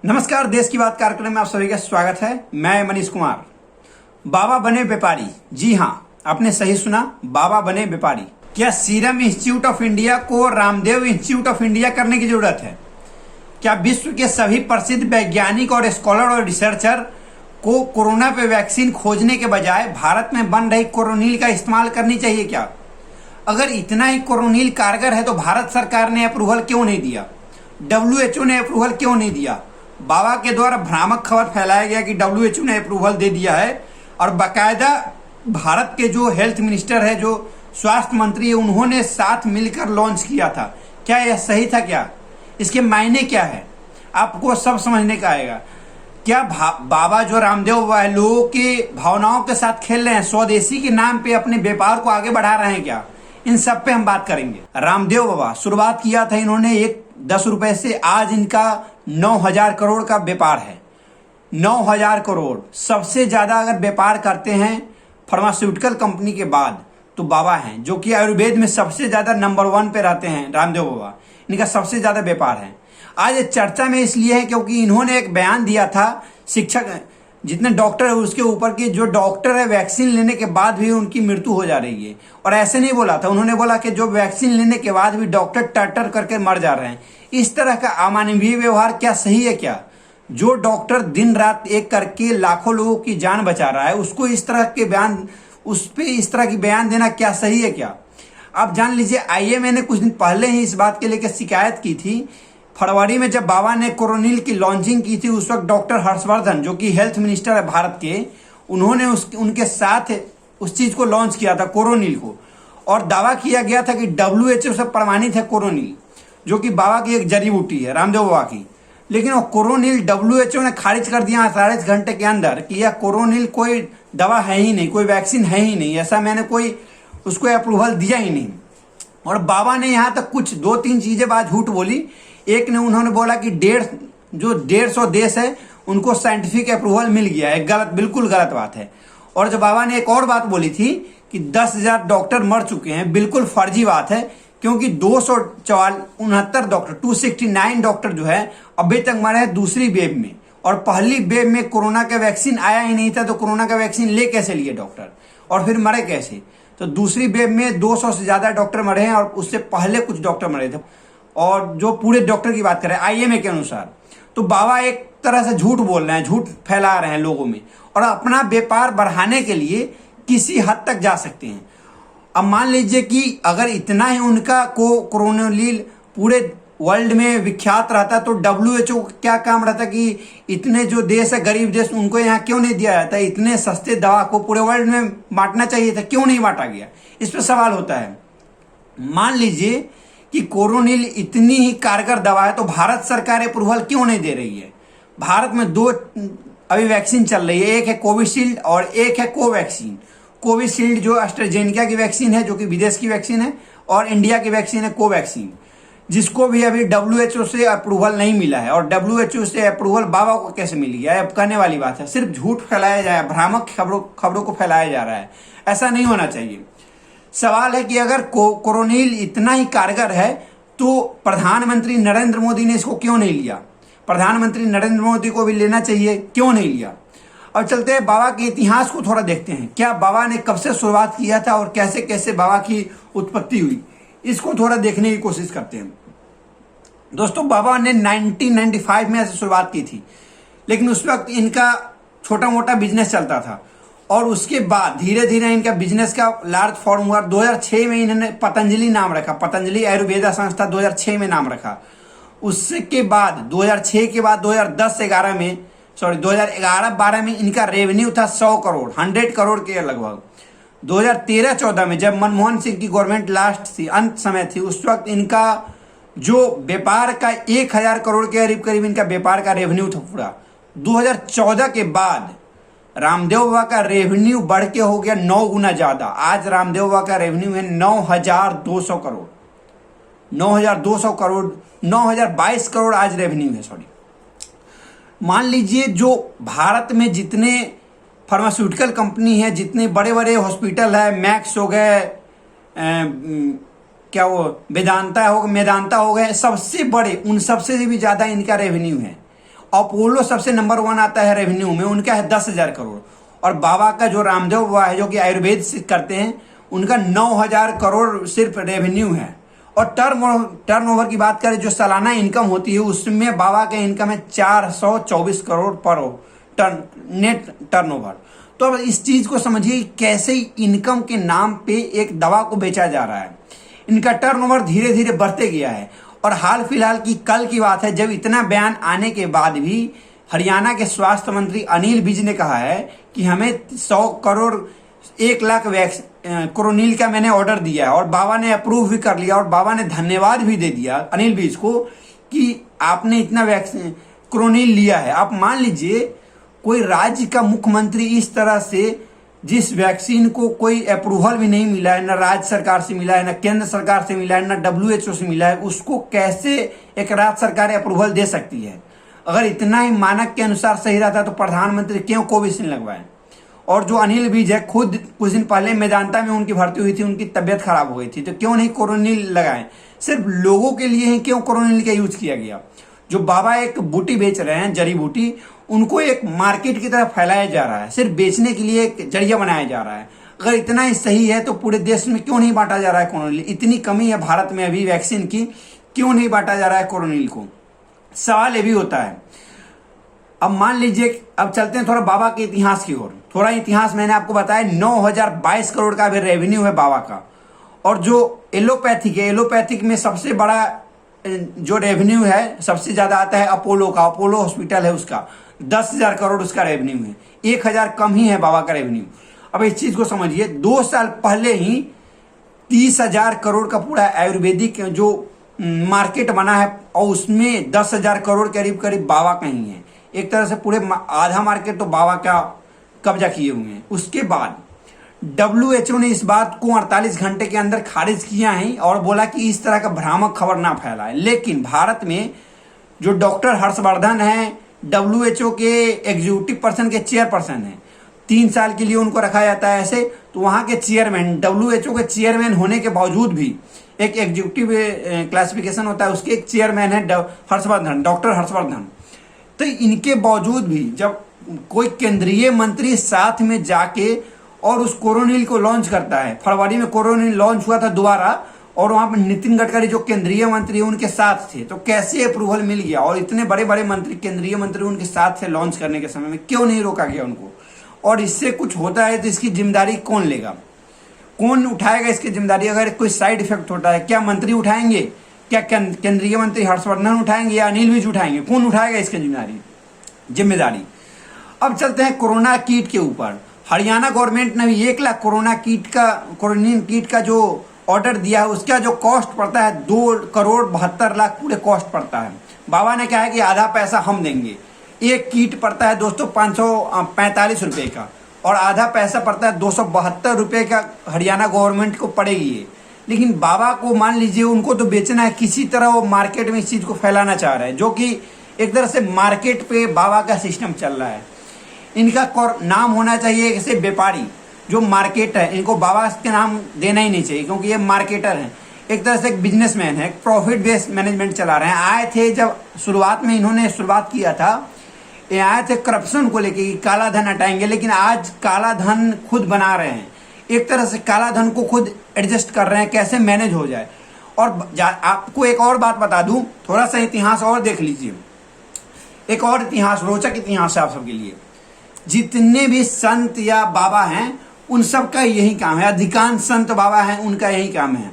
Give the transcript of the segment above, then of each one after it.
नमस्कार, देश की बात कार्यक्रम में आप सभी का स्वागत है। मैं मनीष कुमार। बाबा बने व्यापारी। जी हाँ, आपने सही सुना, बाबा बने व्यापारी। क्या सीरम इंस्टीट्यूट ऑफ इंडिया को रामदेव इंस्टीट्यूट ऑफ इंडिया करने की जरूरत है? क्या विश्व के सभी प्रसिद्ध वैज्ञानिक और स्कॉलर और रिसर्चर को कोरोना पे वैक्सीन खोजने के बजाय भारत में बन रही कोरोनिल का इस्तेमाल करनी चाहिए क्या? अगर इतना ही कोरोनिल कारगर है तो भारत सरकार ने अप्रूवल क्यों नहीं दिया? WHO ने अप्रूवल क्यों नहीं दिया? बाबा के द्वारा भ्रामक खबर फैलाया गया कि WHO ने अप्रूवल दे दिया है और बाकायदा भारत के जो हेल्थ मिनिस्टर है, जो स्वास्थ्य मंत्री है, उन्होंने साथ मिलकर लॉन्च किया था। क्या यह सही था? क्या इसके मायने क्या है? आपको सब समझने का आएगा। क्या बाबा जो रामदेव बाबा है, लोगों की भावनाओं के साथ खेल रहे हैं, स्वदेशी के नाम पे अपने व्यापार को आगे बढ़ा रहे हैं क्या? इन सब पे हम बात करेंगे। रामदेव बाबा शुरुआत किया था इन्होंने 10 रुपए से, आज इनका 9,000 करोड़ का व्यापार है। 9,000 करोड़ सबसे ज्यादा अगर व्यापार करते हैं फार्मास्यूटिकल कंपनी के बाद तो बाबा हैं, जो कि आयुर्वेद में सबसे ज्यादा नंबर 1 पे रहते हैं। रामदेव बाबा, इनका सबसे ज्यादा व्यापार है। आज चर्चा में इसलिए है क्योंकि इन्होंने एक बयान दिया था, शिक्षक जितने डॉक्टर है उसके ऊपर की, जो डॉक्टर है वैक्सीन लेने के बाद भी उनकी मृत्यु हो जा रही है। और ऐसे नहीं बोला था, उन्होंने बोला कि जो वैक्सीन लेने के बाद भी डॉक्टर टर करके मर जा रहे हैं। इस तरह का अमानवीय व्यवहार क्या सही है? क्या जो डॉक्टर दिन रात एक करके लाखों लोगों की जान बचा रहा है, उसको इस तरह के बयान, उस पे इस तरह की बयान देना क्या सही है? क्या आप जान लीजिए। आइए, मैंने कुछ दिन पहले ही इस बात के लेकर शिकायत की थी। फरवरी में जब बाबा ने कोरोनिल की लॉन्चिंग की थी, उस वक्त डॉक्टर हर्षवर्धन, जो कि हेल्थ मिनिस्टर है भारत के, उन्होंने उनके साथ उस चीज को लॉन्च किया था, कोरोनिल को। और दावा किया गया था कि WHO से प्रमाणित है कोरोनिल, जो कि बाबा की एक जड़ी बूटी है, रामदेव बाबा की। लेकिन वो कोरोनिल WHO ने खारिज कर दिया 48 घंटे के अंदर कि यह कोरोनिल कोई दवा है ही नहीं, कोई वैक्सीन है ही नहीं, ऐसा मैंने कोई उसको अप्रूवल दिया ही नहीं। और बाबा ने यहां तक कुछ 2-3 चीजें बात झूठ बोली। एक ने उन्होंने बोला कि 150 देश है उनको साइंटिफिक अप्रूवल मिल गया है। गलत, बिल्कुल गलत बात है। और जब बाबा ने एक और बात बोली थी कि 10,000 डॉक्टर मर चुके हैं, बिल्कुल फर्जी बात है, क्योंकि 269 डॉक्टर, 269 डॉक्टर जो है अभी तक मरे हैं दूसरी वेव में। और पहली वेव में कोरोना का वैक्सीन आया ही नहीं था, तो कोरोना का वैक्सीन ले कैसे लिए डॉक्टर, और फिर मरे कैसे? तो दूसरी वेव में 200 से ज्यादा डॉक्टर मरे हैं और उससे पहले कुछ डॉक्टर मरे थे। और जो पूरे डॉक्टर की बात करें IMA के अनुसार, तो बाबा एक तरह से झूठ बोल रहे हैं, झूठ फैला रहे हैं लोगों में, और अपना व्यापार बढ़ाने के लिए किसी हद तक जा सकते हैं। अब मान लीजिए कि अगर इतना ही उनका कोरोनिल पूरे वर्ल्ड में विख्यात रहता तो WHO क्या काम रहता कि इतने जो देश है, गरीब देश, उनको यहाँ क्यों नहीं दिया जाता? इतने सस्ते दवा को पूरे वर्ल्ड में बांटना चाहिए था, क्यों नहीं बांटा गया? इस पर सवाल होता है। मान लीजिए कि कोरोनिल इतनी ही कारगर दवा है तो भारत सरकार अप्रूवल क्यों नहीं दे रही है? भारत में 2 अभी वैक्सीन चल रही है, एक है कोविशील्ड और एक है कोवैक्सीन। कोविशील्ड जो एस्ट्राजेनेका की वैक्सीन है, जो कि विदेश की वैक्सीन है, और इंडिया की वैक्सीन है कोवैक्सीन, जिसको भी अभी WHO से अप्रूवल नहीं मिला है। और WHO से अप्रूवल बाबा को कैसे मिल गया? अब कहने वाली बात है, सिर्फ झूठ फैलाया जाए, भ्रामक खबरों को फैलाया जा रहा है। ऐसा नहीं होना चाहिए। सवाल है कि अगर कोरोनिल इतना ही कारगर है तो प्रधानमंत्री नरेंद्र मोदी ने इसको क्यों नहीं लिया? प्रधानमंत्री नरेंद्र मोदी को भी लेना चाहिए, क्यों नहीं लिया? अब चलते हैं बाबा के इतिहास को थोड़ा देखते हैं। क्या बाबा ने कब से शुरुआत किया था और कैसे कैसे बाबा की उत्पत्ति हुई, इसको थोड़ा देखने की कोशिश करते हैं। दोस्तों, बाबा ने 1995 में ऐसे शुरुआत की थी, लेकिन उस वक्त इनका छोटा मोटा बिजनेस चलता था। और उसके बाद धीरे धीरे इनका बिजनेस का लार्ज फॉर्म हुआ। 2006 में इन्होंने पतंजलि नाम रखा, पतंजलि आयुर्वेदा संस्था 2006 में नाम रखा। उसके बाद 2006 के बाद 2011-12 में इनका रेवेन्यू था 100 करोड़, 100 करोड़ के लगभग। 2013-14 में जब मनमोहन सिंह की गवर्नमेंट लास्ट थी, अंत समय थी, उस वक्त इनका जो व्यापार का 1,000 करोड़ के करीब इनका व्यापार का रेवेन्यू था पूरा। 2014 के बाद रामदेव बाबा का रेवेन्यू बढ़ के हो गया 9 गुना ज्यादा। आज रामदेव बाबा का रेवेन्यू है 9,200 करोड़, 9,200 करोड़, 9,022 करोड़ आज रेवेन्यू है। सॉरी, मान लीजिए जो भारत में जितने फार्मास्यूटिकल कंपनी है, जितने बड़े बड़े हॉस्पिटल है, मैक्स हो गए, क्या वो मेदांता हो गए, सबसे बड़े, उन सबसे भी ज्यादा इनका रेवेन्यू है। अपोलो सबसे नंबर 1 आता है रेवेन्यू में, उनका है 10,000 करोड़। और बाबा का जो रामदेव बाबा है जो कि आयुर्वेद से करते हैं, उनका 9,000 करोड़ सिर्फ रेवेन्यू है। और टर्नओवर की बात करें, जो सालाना इनकम होती है, उसमें बाबा का इनकम है 424 करोड़ पर नेट टर्नओवर। तो अब इस चीज को समझिए कैसे इनकम के नाम पे एक दवा को बेचा जा रहा है। इनका टर्नओवर धीरे धीरे बढ़ते गया है। और हाल फिलहाल की कल की बात है, जब इतना बयान आने के बाद भी हरियाणा के स्वास्थ्य मंत्री अनिल विज ने कहा है कि हमें 100 करोड़ 1 लाख कोरोनिल का मैंने ऑर्डर दिया है। और बाबा ने अप्रूव भी कर लिया और बाबा ने धन्यवाद भी दे दिया अनिल विज को कि आपने इतना वैक्सीन कोरोनिल लिया है। आप मान लीजिए कोई राज्य का मुख्यमंत्री इस तरह से, जिस वैक्सीन को कोई अप्रूवल भी नहीं मिला है, न राज्य सरकार से मिला है, न केंद्र सरकार से मिला है, न WHO से मिला है, उसको कैसे एक राज्य सरकार अप्रूवल दे सकती है? अगर इतना ही मानक के अनुसार सही रहता तो प्रधानमंत्री क्यों कोविशील्ड लगवाए? और जो अनिल विज है, खुद कुछ दिन पहले मेदांता में उनकी भर्ती हुई थी, उनकी तबियत खराब हो गई थी, तो क्यों नहीं कोरोनिल लगाए? सिर्फ लोगों के लिए ही क्यों कोरोनिल का यूज किया गया? जो बाबा एक बूटी बेच रहे हैं, जड़ी बूटी, उनको एक मार्केट की तरफ फैलाया जा रहा है, सिर्फ बेचने के लिए एक जरिया बनाया जा रहा है। अगर इतना ही सही है तो पूरे देश में क्यों नहीं बांटा जा रहा है कोरोनिल? इतनी कमी है भारत में अभी वैक्सीन की, क्यों नहीं बांटा जा रहा है कोरोनिल को? सवाल ये भी होता है। अब मान लीजिए, अब चलते हैं थोड़ा बाबा के इतिहास की ओर। थोड़ा इतिहास मैंने आपको बताया, 9,022 करोड़ का भी रेवेन्यू है बाबा का। और जो एलोपैथिक है, एलोपैथिक में सबसे बड़ा जो रेवेन्यू है, सबसे ज्यादा आता है अपोलो का। अपोलो हॉस्पिटल है, उसका 10,000 करोड़ उसका रेवेन्यू है। 1,000 कम ही है बाबा का रेवेन्यू। अब इस चीज को समझिए, 2 साल पहले ही 30,000 करोड़ का पूरा आयुर्वेदिक जो मार्केट बना है, और उसमें 10,000 करोड़ करीब करीब बाबा का ही है। एक तरह से पूरे आधा मार्केट तो बाबा का कब्जा किए हुए हैं। उसके बाद WHO ने इस बात को 48 घंटे के अंदर खारिज किया है और बोला कि इस तरह का भ्रामक खबर ना फैलाए। लेकिन भारत में जो डॉक्टर हर्षवर्धन है, WHO के एग्जीक्यूटिव पर्सन के चेयरपर्सन है, 3 साल के लिए उनको रखा जाता है ऐसे, तो वहां के चेयरमैन, WHO के चेयरमैन होने के बावजूद भी एक एग्जीक्यूटिव क्लासिफिकेशन होता है, उसके एक चेयरमैन है हर्षवर्धन, डॉक्टर हर्षवर्धन। तो इनके बावजूद भी जब कोई केंद्रीय मंत्री साथ में जाके और उस कोरोनिल को लॉन्च करता है, फरवरी में कोरोनिल लॉन्च हुआ था दोबारा, और वहां पर नितिन गडकरी जो केंद्रीय मंत्री उनके साथ थे, तो कैसे अप्रूवल मिल गया? और इतने बड़े बड़े मंत्री, केंद्रीय मंत्री उनके साथ थे लॉन्च करने के समय में, क्यों नहीं रोका गया उनको? और इससे कुछ होता है तो इसकी जिम्मेदारी कौन लेगा? कौन उठाएगा इसकी जिम्मेदारी? अगर कोई साइड इफेक्ट होता है, क्या मंत्री उठाएंगे? क्या केंद्रीय मंत्री हर्षवर्धन उठाएंगे या अनिल विज उठाएंगे? कौन उठाएगा इसकी जिम्मेदारी? अब चलते हैं कोरोना किट के ऊपर। हरियाणा गवर्नमेंट ने भी 1 लाख कोरोनिन किट का जो ऑर्डर दिया है, उसका जो कॉस्ट पड़ता है 2,72,00,000 पूरे कॉस्ट पड़ता है। बाबा ने कहा है कि आधा पैसा हम देंगे। एक किट पड़ता है दोस्तों 545 रुपए का, और आधा पैसा पड़ता है 272 रुपए का हरियाणा गवर्नमेंट को पड़ेगी ये। लेकिन बाबा को मान लीजिए उनको तो बेचना है, किसी तरह वो मार्केट में इस चीज को फैलाना चाह रहे हैं, जो कि एक तरह से मार्केट पे बाबा का सिस्टम चल रहा है। इनका नाम होना चाहिए ऐसे व्यापारी जो मार्केट है, इनको बाबा के नाम देना ही नहीं चाहिए, क्योंकि ये मार्केटर हैं, एक तरह से एक बिजनेसमैन है, प्रॉफिट बेस्ड मैनेजमेंट चला रहे हैं। आए थे जब शुरुआत में इन्होंने शुरुआत किया था, ये आए थे करप्शन को लेके, काला धन हटाएंगे, लेकिन आज काला धन खुद बना रहे हैं। एक तरह से काला धन को खुद एडजस्ट कर रहे हैं, कैसे मैनेज हो जाए। और आपको एक और बात बता दूं, थोड़ा सा इतिहास और देख लीजिए, एक और इतिहास, रोचक इतिहास है आप सबके लिए। जितने भी संत या बाबा हैं उन सब का यही काम है, अधिकांश संत बाबा हैं उनका यही काम है।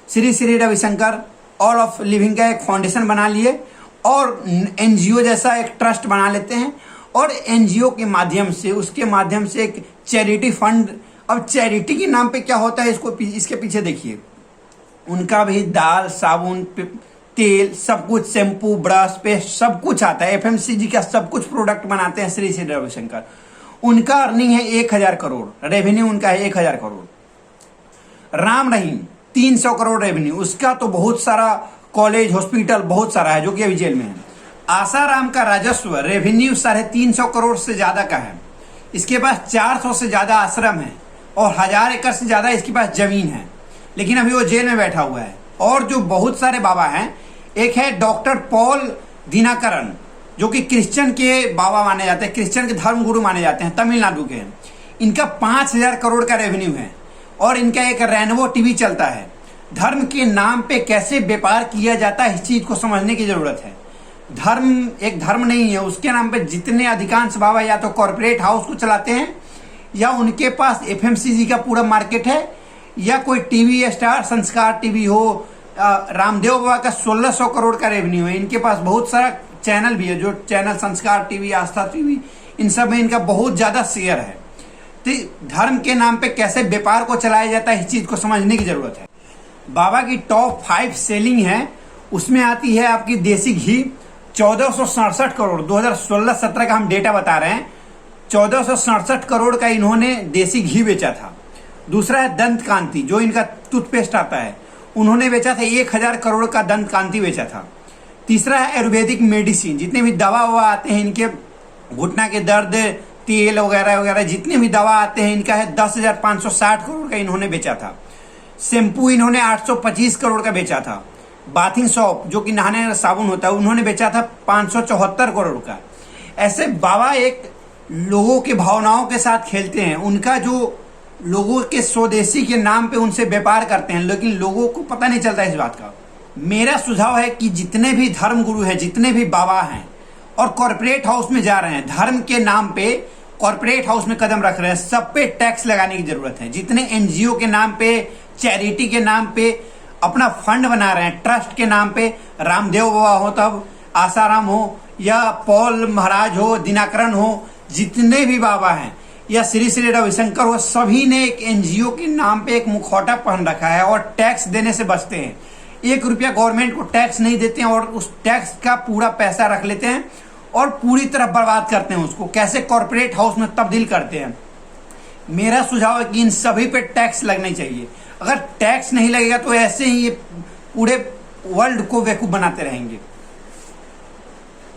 Shri Shri Ravishankar all of living का एक फाउंडेशन बना लिए और एनजीओ जैसा एक ट्रस्ट बना लेते हैं, और एनजीओ के माध्यम से, उसके माध्यम से एक चैरिटी फंड। अब चैरिटी के नाम पे क्या होता है, इसके पीछे देखिए, उनका भी दाल, साबुन, तेल, सब कुछ, शैम्पू, ब्रश, पेस्ट, सब कुछ आता है। एफएमसीजी का सब कुछ प्रोडक्ट बनाते हैं श्री श्री रविशंकर। उनका अर्निंग है 1,000 करोड़, रेवेन्यू उनका है 1,000 करोड़। राम रहीम 300 करोड़ रेवेन्यू, उसका तो बहुत सारा कॉलेज, हॉस्पिटल बहुत सारा है, जो कि अभी जेल में है। आसाराम का राजस्व रेवेन्यू 350 करोड़ से ज्यादा का है। इसके पास 400 से ज्यादा आश्रम है और 1000 एकड़ से ज्यादा इसके पास जमीन है, लेकिन अभी वो जेल में बैठा हुआ है। और जो बहुत सारे बाबा हैं, एक है डॉक्टर पॉल दिनाकरन, जो कि क्रिश्चियन के बाबा माने जाते हैं, क्रिश्चियन के धर्म गुरु माने जाते हैं, तमिलनाडु के हैं। इनका 5,000 करोड़ का रेवेन्यू है और इनका एक रेनबो टीवी चलता है। धर्म के नाम पे कैसे व्यापार किया जाता है, इस चीज को समझने की जरूरत है। धर्म एक धर्म नहीं है, उसके नाम पे जितने अधिकांश बाबा या तो कॉर्पोरेट हाउस को चलाते हैं या उनके पास एफएमसीजी का पूरा मार्केट है, या कोई टीवी स्टार, संस्कार टीवी हो, रामदेव बाबा का 1600 करोड़ का रेवेन्यू है। इनके पास बहुत सारा चैनल भी है, जो चैनल संस्कार टीवी, आस्था टीवी, इन सब में इनका बहुत ज्यादा शेयर है। तो धर्म के नाम पे कैसे व्यापार को चलाया जाता है, इस चीज को समझने की जरूरत है। बाबा की टॉप 5 सेलिंग है, उसमें आती है आपकी देसी घी 1467 करोड़। 2016-17 का हम डेटा बता रहे हैं। 1467 करोड़ का इन्होंने देसी घी बेचा था। दूसरा है दंत कांति, जो इनका टूथपेस्ट आता है, उन्होंने बेचा था 1000 करोड़ का दंत कांति बेचा था। तीसरा है आयुर्वेदिक मेडिसिन, जितने भी दवा ववा आते हैं इनके, घुटना के दर्द, तेल वगैरह वगैरह जितने भी दवा आते हैं, इनका है 10,560 करोड़ का इन्होंने बेचा था। शैम्पू इन्होंने 825 करोड़ का बेचा था। बाथिंग सोप, जो कि नहाने का साबुन होता है, उन्होंने बेचा था 574 करोड़ का। ऐसे बाबा एक लोगों के भावनाओं के साथ खेलते हैं। उनका जो लोगों के स्वदेशी के नाम पे उनसे व्यापार करते हैं, लेकिन लोगों को पता नहीं चलता इस बात का। मेरा सुझाव है कि जितने भी धर्म गुरु हैं, जितने भी बाबा हैं और कॉर्पोरेट हाउस में जा रहे हैं, धर्म के नाम पे कॉर्पोरेट हाउस में कदम रख रहे हैं, सब पे टैक्स लगाने की जरूरत है। जितने एनजीओ के नाम पे, चैरिटी के नाम पे अपना फंड बना रहे हैं, ट्रस्ट के नाम पे, रामदेव बाबा हो, तब आसाराम हो, या पॉल महाराज हो, दिनाकरण हो, जितने भी बाबा हैं, या श्री श्री रविशंकर हो, सभी ने एक एनजीओ के नाम पे एक मुखौटा पहन रखा है और टैक्स देने से बचते हैं। 1 रुपया गवर्नमेंट को टैक्स नहीं देते हैं और उस टैक्स का पूरा पैसा रख लेते हैं और पूरी तरह बर्बाद करते हैं उसको। कैसे कॉर्पोरेट हाउस में तब्दील करते हैं। मेरा सुझाव है कि इन सभी पे टैक्स लगना चाहिए। अगर टैक्स नहीं लगेगा तो ऐसे ही ये पूरे वर्ल्ड को बेवकूफ बनाते रहेंगे।